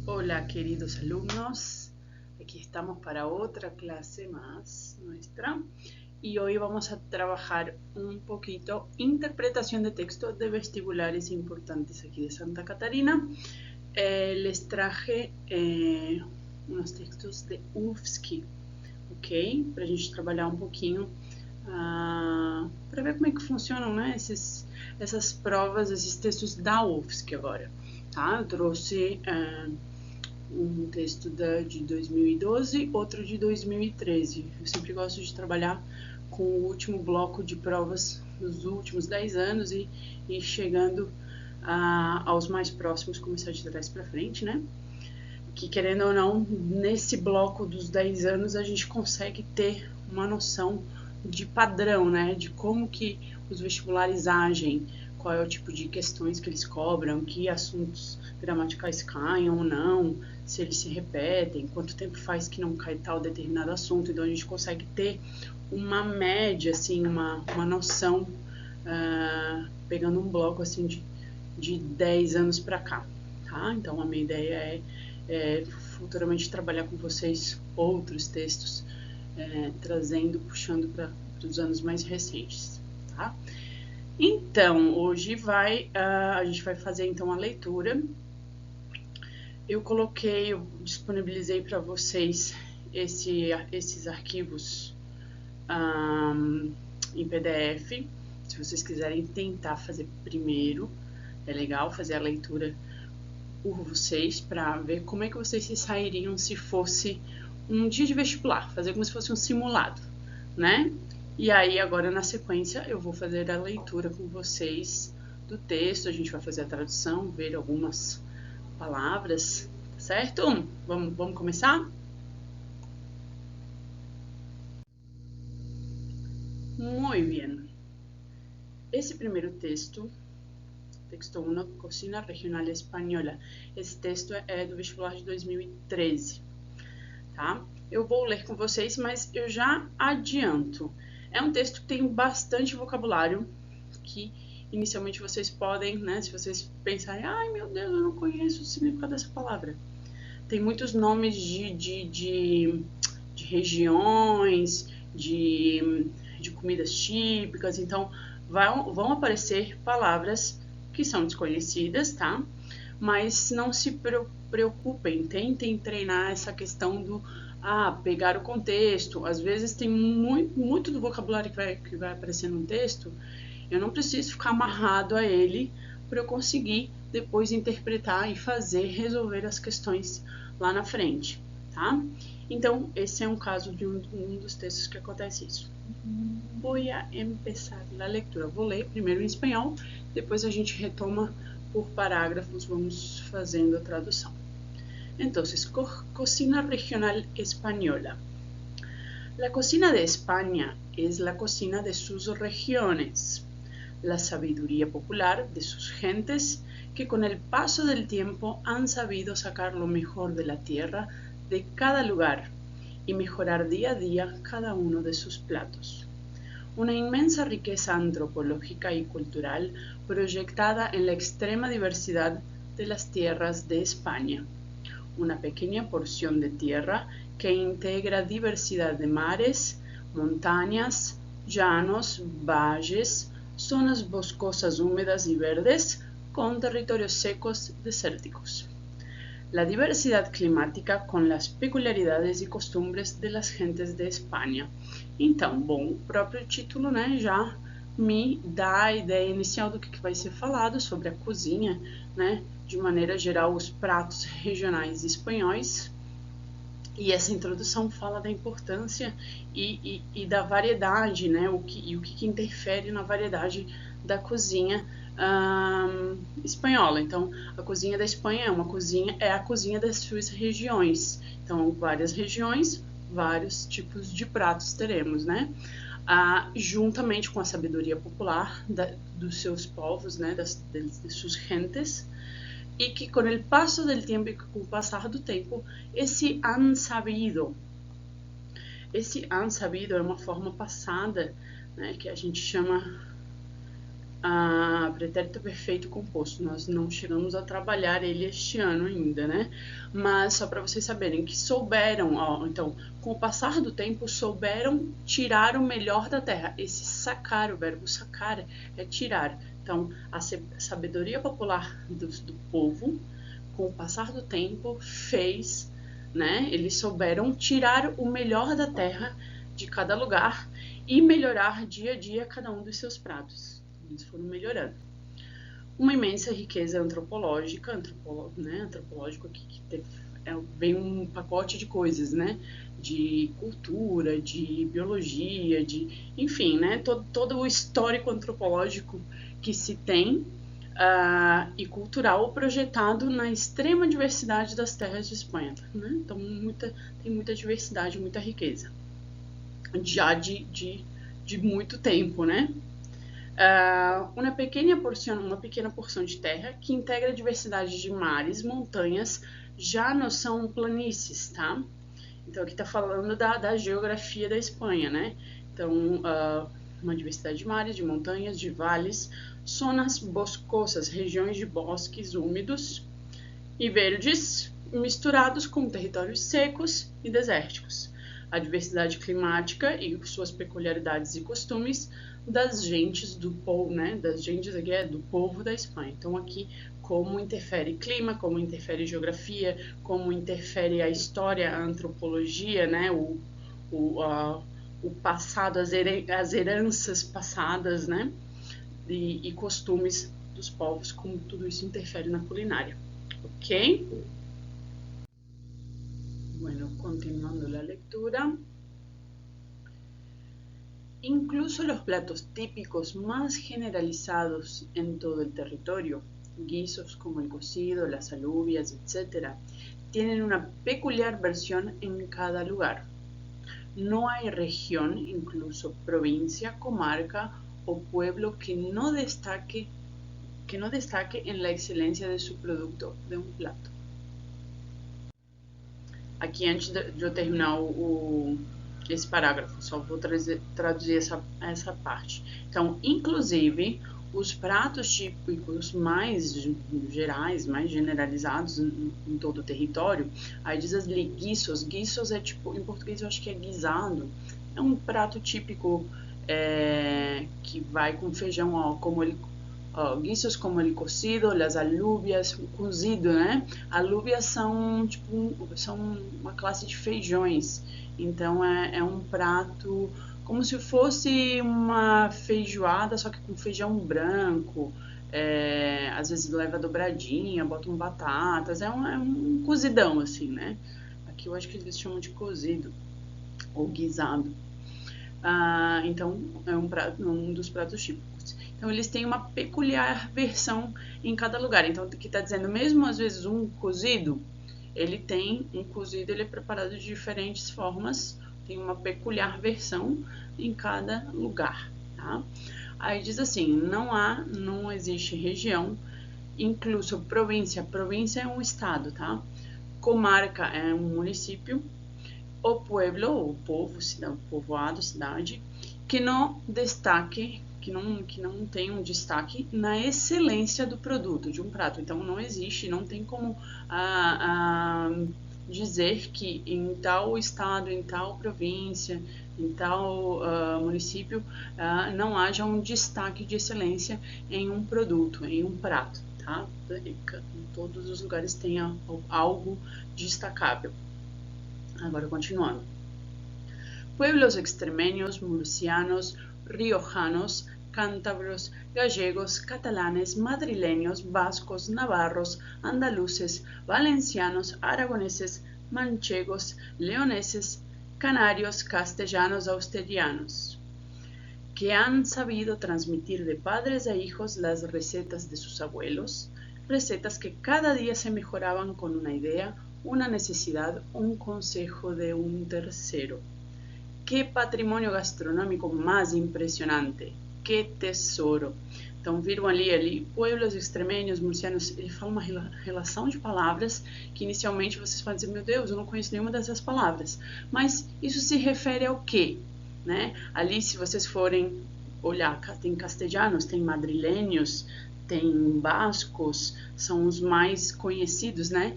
Hola queridos alumnos, aquí estamos para otra clase más nuestra y hoy vamos a trabajar un poquito interpretación de texto de vestibulares importantes aquí de Santa Catarina. Les traje unos textos de UFSC, ok? Para a gente trabalhar um pouquinho para ver como é que funcionam, né, essas provas, esses textos da UFSC agora, tá? Eu trouxe um texto de 2012, outro de 2013. Eu sempre gosto de trabalhar com o último bloco de provas dos últimos 10 anos e chegando aos mais próximos, começar de trás para frente, né? Que, querendo ou não, nesse bloco dos 10 anos a gente consegue ter uma noção de padrão, né? De como que os vestibulares agem, qual é o tipo de questões que eles cobram, que assuntos gramaticais caem ou não, se eles se repetem, quanto tempo faz que não cai tal determinado assunto. Então a gente consegue ter uma média, assim, uma noção, pegando um bloco assim de 10 anos para cá, tá? Então a minha ideia é futuramente trabalhar com vocês outros textos, trazendo, puxando para os anos mais recentes, tá? Então, hoje a gente vai fazer então a leitura. Eu disponibilizei para vocês esses arquivos em PDF. Se vocês quiserem tentar fazer primeiro, é legal fazer a leitura por vocês para ver como é que vocês se sairiam se fosse um dia de vestibular, fazer como se fosse um simulado, né? E aí, agora na sequência, eu vou fazer a leitura com vocês do texto, a gente vai fazer a tradução, ver algumas palavras, certo? Vamos começar? Muy bien. Esse primeiro texto 1, Cocina Regional Espanhola. Esse texto é do vestibular de 2013, tá? Eu vou ler com vocês, mas eu já adianto. É um texto que tem bastante vocabulário, que inicialmente vocês podem, né, se vocês pensarem, ai meu Deus, eu não conheço o significado dessa palavra. Tem muitos nomes de regiões, de comidas típicas, então vão aparecer palavras que são desconhecidas, tá? Mas não se preocupem, tentem treinar essa questão do pegar o contexto. Às vezes tem muito do vocabulário que vai aparecer no texto, eu não preciso ficar amarrado a ele para eu conseguir depois interpretar e resolver as questões lá na frente, tá? Então, esse é um caso de um dos textos que acontece isso. Vou empezar a leitura. Vou ler primeiro em espanhol, depois a gente retoma por parágrafos, vamos fazendo a tradução. Entonces, cocina regional española. La cocina de España es la cocina de sus regiones, la sabiduría popular de sus gentes que con el paso del tiempo han sabido sacar lo mejor de la tierra de cada lugar y mejorar día a día cada uno de sus platos. Una inmensa riqueza antropológica y cultural proyectada en la extrema diversidad de las tierras de España. Una pequeña porción de tierra que integra diversidad de mares, montañas, llanos, valles, zonas boscosas húmedas y verdes, con territorios secos desérticos. La diversidad climática com as peculiaridades e costumbres de las gentes de Espanha. Então, bom, o próprio título, né, já me dá a ideia inicial do que vai ser falado sobre a cozinha, né, de maneira geral, os pratos regionais espanhóis. E essa introdução fala da importância e da variedade, né, o que interfere na variedade da cozinha espanhola. Então, a cozinha da Espanha é a cozinha das suas regiões. Então, várias regiões, vários tipos de pratos teremos, né? Juntamente com a sabedoria popular dos seus povos, né? De suas gentes, e que com o passo do tempo e com o passar do tempo, esse han sabido é uma forma passada, né? Que a gente chama pretérito perfeito composto. Nós não chegamos a trabalhar ele este ano ainda, né? Mas só para vocês saberem que souberam, ó, então, com o passar do tempo, souberam tirar o melhor da terra. Esse sacar, o verbo sacar, é tirar. Então, a sabedoria popular do povo, com o passar do tempo, fez, né? Eles souberam tirar o melhor da terra de cada lugar e melhorar dia a dia cada um dos seus pratos. Eles foram melhorando. Uma imensa riqueza antropológica, antropológico aqui que vem um pacote de coisas, né? De cultura, de biologia, enfim, né? Todo o histórico antropológico que se tem e cultural projetado na extrema diversidade das terras de Espanha, né? Então tem muita diversidade, muita riqueza, já de muito tempo, né? Uma pequena porção de terra que integra a diversidade de mares, montanhas, já não são planícies, tá? Então aqui está falando da geografia da Espanha, né? Então uma diversidade de mares, de montanhas, de vales, zonas boscosas, regiões de bosques úmidos e verdes, misturados com territórios secos e desérticos. A diversidade climática e suas peculiaridades e costumes das gentes do povo, né? Das gentes aqui do povo da Espanha. Então aqui como interfere clima, como interfere geografia, como interfere a história, a antropologia, né? O passado, as heranças passadas, né? E costumes dos povos, como tudo isso interfere na culinária, ok? Bueno, continuando la lectura. Incluso los platos típicos más generalizados en todo el territorio, guisos como el cocido, las alubias, etc., tienen una peculiar versión en cada lugar. No hay región, incluso provincia, comarca o pueblo que no destaque en la excelencia de su producto, de un plato. Aqui, antes de eu terminar esse parágrafo, só vou traduzir essa parte. Então, inclusive, os pratos típicos mais gerais, mais generalizados em todo o território, aí diz as guiços. Guiços é tipo, em português eu acho que é guisado. É um prato típico que vai com feijão, ó, como ele... guisos como el cocido, las alubias, o cozido, né? Alubias são uma classe de feijões. Então é um prato como se fosse uma feijoada, só que com feijão branco. Às vezes leva dobradinha, botam batatas. É um cozidão assim, né? Aqui eu acho que eles chamam de cozido ou guisado. Então é um dos pratos típicos. Então, eles têm uma peculiar versão em cada lugar. Então, aqui está dizendo, mesmo às vezes um cozido ele é preparado de diferentes formas, tem uma peculiar versão em cada lugar, tá? Aí diz assim, não existe região, incluso província é um estado, tá? Comarca é um município, o pueblo, o povo, povoado, cidade, que não tem um destaque na excelência do produto, de um prato. Então, não existe, não tem como dizer que em tal estado, em tal província, em tal município, não haja um destaque de excelência em um produto, em um prato, tá? Em todos os lugares tem algo destacável. Agora, continuando. Pueblos extremeños, murcianos, riojanos, cántabros, gallegos, catalanes, madrileños, vascos, navarros, andaluces, valencianos, aragoneses, manchegos, leoneses, canarios, castellanos, asturianos, que han sabido transmitir de padres a hijos las recetas de sus abuelos, recetas que cada día se mejoraban con una idea, una necesidad, un consejo de un tercero. Que patrimônio gastronômico mais impressionante, que tesouro. Então viram ali, pueblos extremeños, murcianos, ele fala uma relação de palavras que inicialmente vocês podem dizer, meu Deus, eu não conheço nenhuma dessas palavras. Mas isso se refere ao quê? Né? Ali, se vocês forem olhar, tem castelhanos, tem madrilenhos, tem bascos, são os mais conhecidos, né?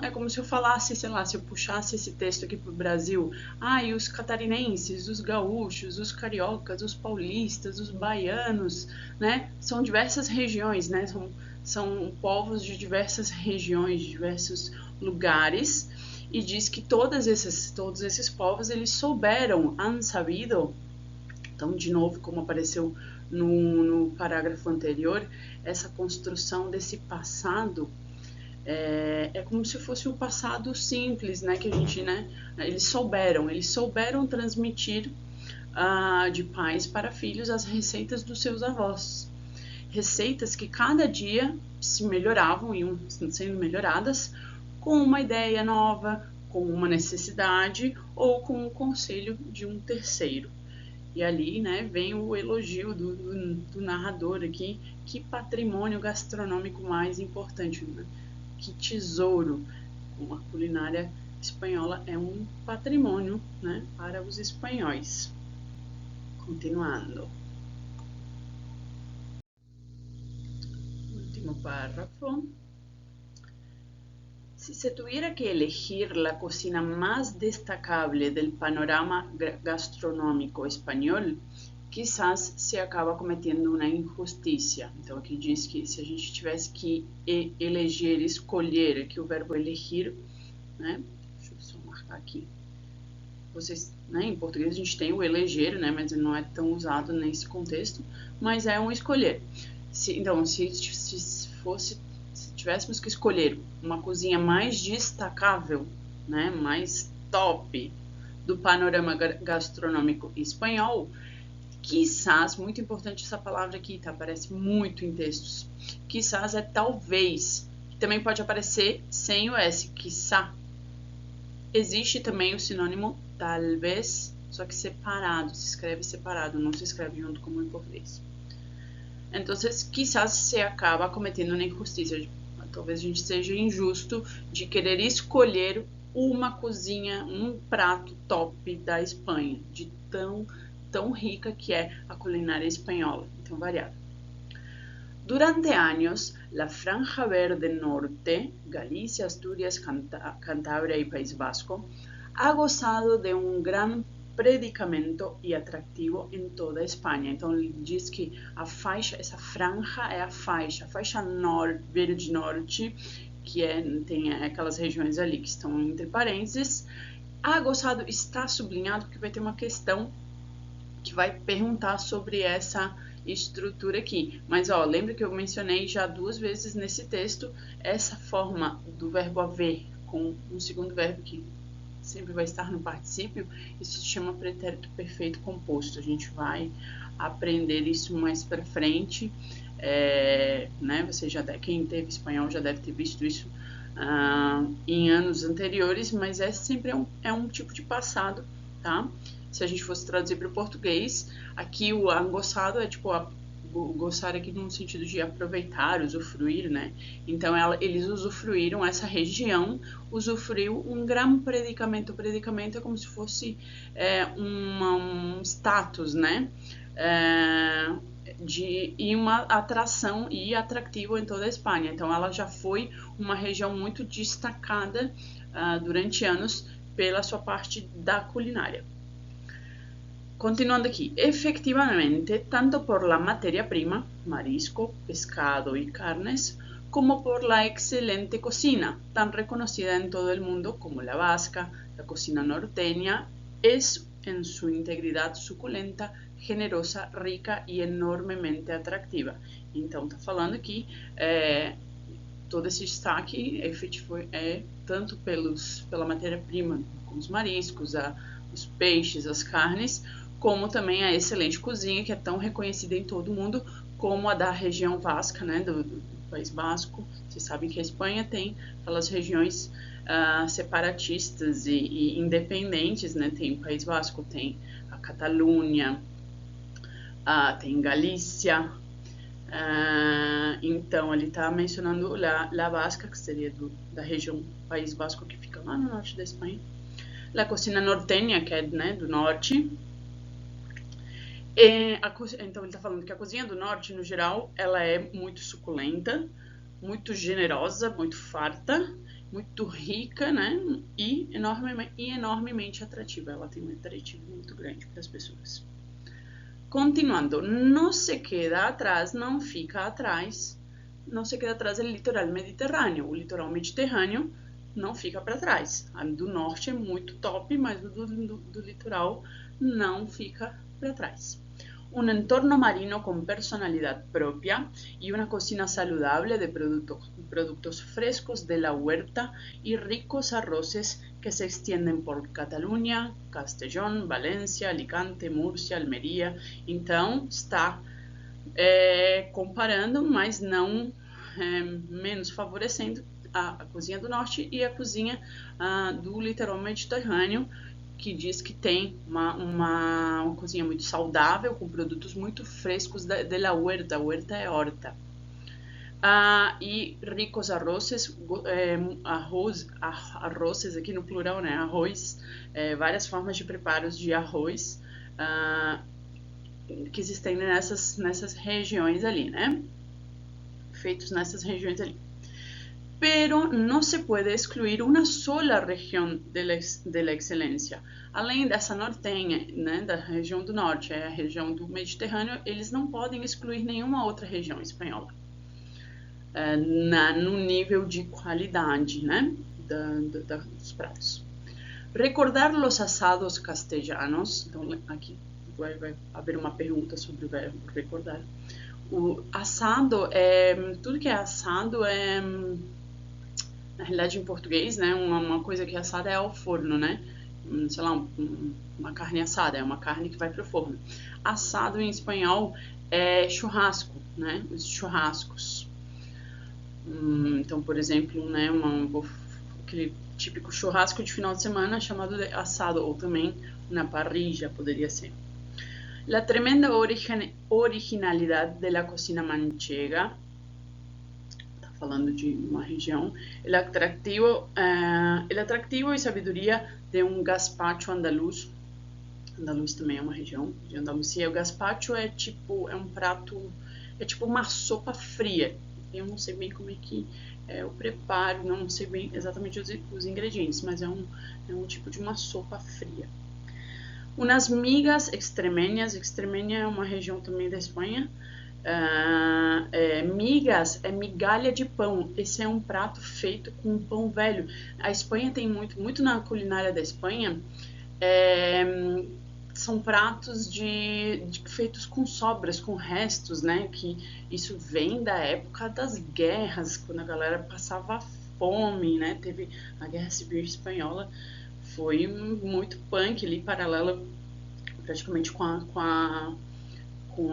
É como se eu falasse, sei lá, se eu puxasse esse texto aqui para o Brasil, e os catarinenses, os gaúchos, os cariocas, os paulistas, os baianos, né? São diversas regiões, né? São povos de diversas regiões, de diversos lugares, e diz que todos esses povos, eles souberam, han sabido. Então, de novo, como apareceu no parágrafo anterior, essa construção desse passado é como se fosse um passado simples, né? Que a gente, né? Eles souberam transmitir de pais para filhos as receitas dos seus avós. Receitas que cada dia se melhoravam, iam sendo melhoradas com uma ideia nova, com uma necessidade ou com o conselho de um terceiro. E ali, né, vem o elogio do narrador aqui, que patrimônio gastronômico mais importante, né? Que tesouro. A culinária espanhola é um patrimônio, né, para os espanhóis. Continuando. Último párrafo. Si se tuviera que elegir la cocina más destacable del panorama gastronômico espanhol, quizás se acaba cometendo uma injustiça. Então aqui diz que se a gente tivesse que eleger, escolher, aqui o verbo elegir, né? Deixa eu só marcar aqui. Vocês, né, em português a gente tem o eleger, né, mas não é tão usado nesse contexto, mas é um escolher. Então, se tivéssemos que escolher uma cozinha mais destacável, né, mais top do panorama gastronômico espanhol, quizás, muito importante essa palavra aqui, tá? Aparece muito em textos. Quizás é talvez, que também pode aparecer sem o S, quizá. Existe também o sinônimo talvez, só que separado, se escreve separado, não se escreve junto como em português. Então, quizás se acaba cometendo uma injustiça. Talvez a gente seja injusto de querer escolher uma cozinha, um prato top da Espanha, de tão rica que é a culinária espanhola, tão variada. Durante años, la Franja Verde Norte, Galicia, Asturias, Cantabria y País Vasco, ha gozado de un gran predicamento e atrativo em toda a Espanha. Então ele diz que a faixa, essa franja é a faixa verde norte, que tem aquelas regiões ali que estão entre parênteses. Ha gozado está sublinhado porque vai ter uma questão que vai perguntar sobre essa estrutura aqui. Mas lembra que eu mencionei já 2 vezes nesse texto essa forma do verbo haver com um segundo verbo que sempre vai estar no particípio, isso se chama pretérito perfeito composto. A gente vai aprender isso mais para frente, né? Você quem teve espanhol já deve ter visto isso em anos anteriores, mas sempre um tipo de passado, tá? Se a gente fosse traduzir para o português, aqui o angoçado é tipo gozar aqui no sentido de aproveitar, usufruir, né? Então eles usufruíram, essa região usufruiu um gran predicamento. Predicamento é como se fosse um status, né? E uma atração e atrativo em toda a Espanha. Então ela já foi uma região muito destacada durante anos pela sua parte da culinária. Continuando aqui, efectivamente, tanto por la materia prima, marisco, pescado y carnes, como por la excelente cocina, tan reconocida en todo el mundo como la vasca, la cocina norteña, es en su integridad suculenta, generosa, rica e enormemente atrativa. Então, está falando aqui, todo esse destaque tanto pela matéria-prima, como os mariscos, os peixes, as carnes, como também a excelente cozinha, que é tão reconhecida em todo o mundo, como a da região vasca, né, do País Basco. Vocês sabem que a Espanha tem aquelas regiões separatistas e independentes, né? Tem o País Basco, tem a Catalunha, tem Galícia. Então, ele está mencionando La Vasca, que seria da região País Basco, que fica lá no norte da Espanha. La cocina norteña, que é, né, do norte. Então ele está falando que a cozinha do norte, no geral, ela é muito suculenta, muito generosa, muito farta, muito rica, né? E enormemente atrativa. Ela tem um atrativo muito grande para as pessoas. Continuando, não se queda atrás, não fica atrás, não se queda atrás o litoral mediterrâneo. O litoral mediterrâneo não fica para trás. A do norte é muito top, mas do litoral não fica para trás. Un entorno marino con personalidad propia y una cocina saludable de productos frescos de la huerta y ricos arroces que se extienden por Cataluña, Castellón, Valencia, Alicante, Múrcia, Almeria. Então, está comparando, mas não menos favorecendo a cozinha do norte e a cozinha do litoral mediterrâneo, que diz que tem uma cozinha muito saudável, com produtos muito frescos de la huerta. Huerta é horta. E ricos arroces, arroces aqui no plural, né? Arroz, várias formas de preparos de arroz que se estendem nessas regiões ali, né? Feitos nessas regiões ali. Pero no se puede excluir una sola región de la excelencia. Além dessa nortenha, né, da região do norte, a região do Mediterrâneo, eles não podem excluir nenhuma outra região espanhola no nível de qualidade, né, dos pratos. Recordar los asados castellanos. Então, aqui vai haver uma pergunta sobre o verbo recordar. O assado tudo que é assado na realidade, em português, né, uma coisa que é assada é ao forno, né? Sei lá, uma carne assada, é uma carne que vai para o forno. Assado em espanhol é churrasco, né? Os churrascos. Então, por exemplo, né, aquele típico churrasco de final de semana chamado de assado, ou também na parrilla poderia ser. La tremenda originalidad de la cocina manchega, falando de uma região, el atractivo e sabedoria de um gazpacho andaluz. Andaluz também é uma região de Andalucia. O gazpacho é um prato, é tipo uma sopa fria. Eu não sei bem como é que é o preparo, não sei bem exatamente os ingredientes, mas é um tipo de uma sopa fria. Unas migas extremeñas. Extremeña é uma região também da Espanha. Migas é migalha de pão. Esse é um prato feito com pão velho. A Espanha tem muito na culinária da Espanha são pratos feitos com sobras, com restos, né? Que isso vem da época das guerras, quando a galera passava fome, né? Teve a Guerra Civil Espanhola, foi muito punk ali, paralela praticamente com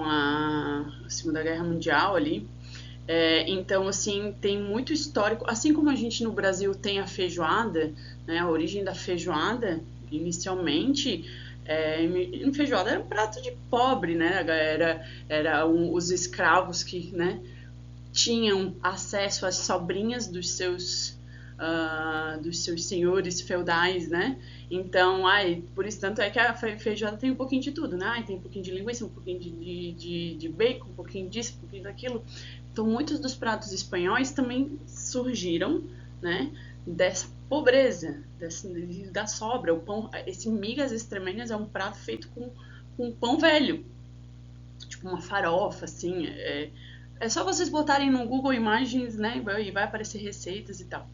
a Segunda Guerra Mundial ali. Então, assim, tem muito histórico. Assim como a gente no Brasil tem a feijoada, né, a origem da feijoada, inicialmente, feijoada era um prato de pobre, né? Os escravos que, né, tinham acesso às sobrinhas dos seus senhores feudais, né? Então, por isso, tanto é que a feijoada tem um pouquinho de tudo, né? Tem um pouquinho de linguiça, um pouquinho de bacon, um pouquinho disso, um pouquinho daquilo. Então, muitos dos pratos espanhóis também surgiram, né, dessa pobreza, da sobra. O pão, esse migas extremeñas é um prato feito com pão velho, tipo uma farofa, assim. É só vocês botarem no Google Imagens, né, e vai aparecer receitas e tal.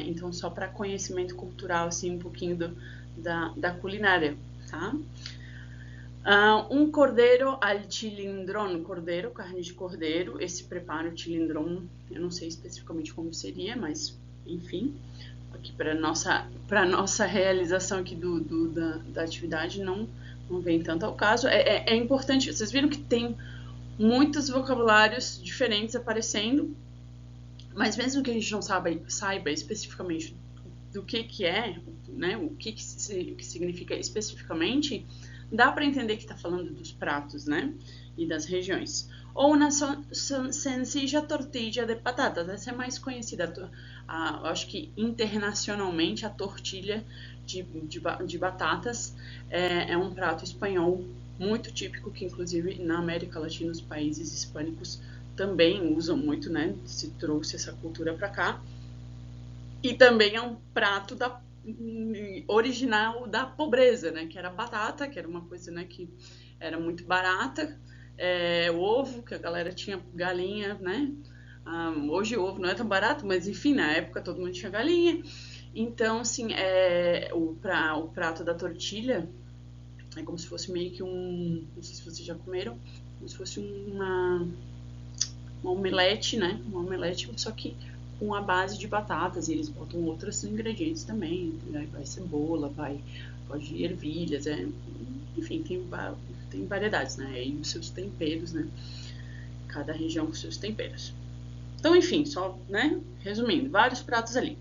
Então, só para conhecimento cultural, assim, um pouquinho da culinária, tá? Um cordeiro al cilindrón, carne de cordeiro. Esse preparo cilindrón, eu não sei especificamente como seria, mas enfim, aqui para nossa realização aqui da atividade não vem tanto ao caso. É importante, vocês viram que tem muitos vocabulários diferentes aparecendo, mas mesmo que a gente não saiba especificamente do que é, né, o que significa especificamente, dá para entender que está falando dos pratos, né, e das regiões. Ou uma sencilla tortilla de patatas. Essa é mais conhecida, eu acho que internacionalmente a tortilha de batatas é um prato espanhol muito típico, que inclusive na América Latina os países hispânicos também usam muito, né? Se trouxe essa cultura para cá. E também é um prato original da pobreza, né? Que era batata, que era uma coisa, né, que era muito barata. Ovo, que a galera tinha galinha, né? Hoje o ovo não é tão barato, mas enfim, na época todo mundo tinha galinha. Então, assim, o prato da tortilha é como se fosse meio que não sei se vocês já comeram, como se fosse uma omelete, né? Uma omelete, só que com a base de batatas, e eles botam outros ingredientes também, né? Vai cebola, pode ervilhas, enfim, tem variedades, né? E os seus temperos, né? Cada região com seus temperos. Então, enfim, só, né? Resumindo, vários pratos ali.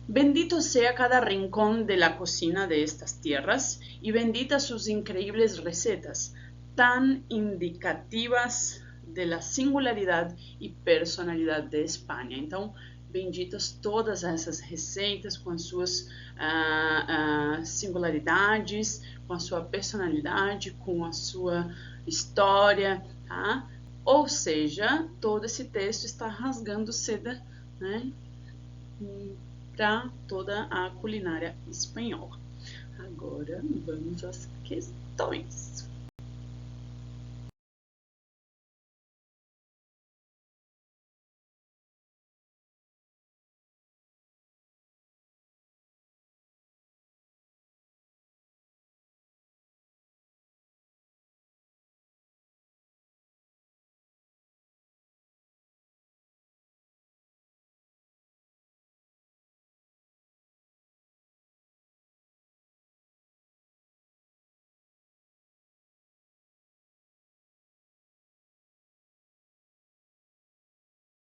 Bendito sea cada rincón de la cocina de estas tierras y benditas sus increíbles recetas, tan indicativas de la singularidad e personalidade de Espanha. Então, benditas todas essas receitas com as suas singularidades, com a sua personalidade, com a sua história, tá? Ou seja, todo esse texto está rasgando seda, né, para toda a culinária espanhola. Agora vamos às questões.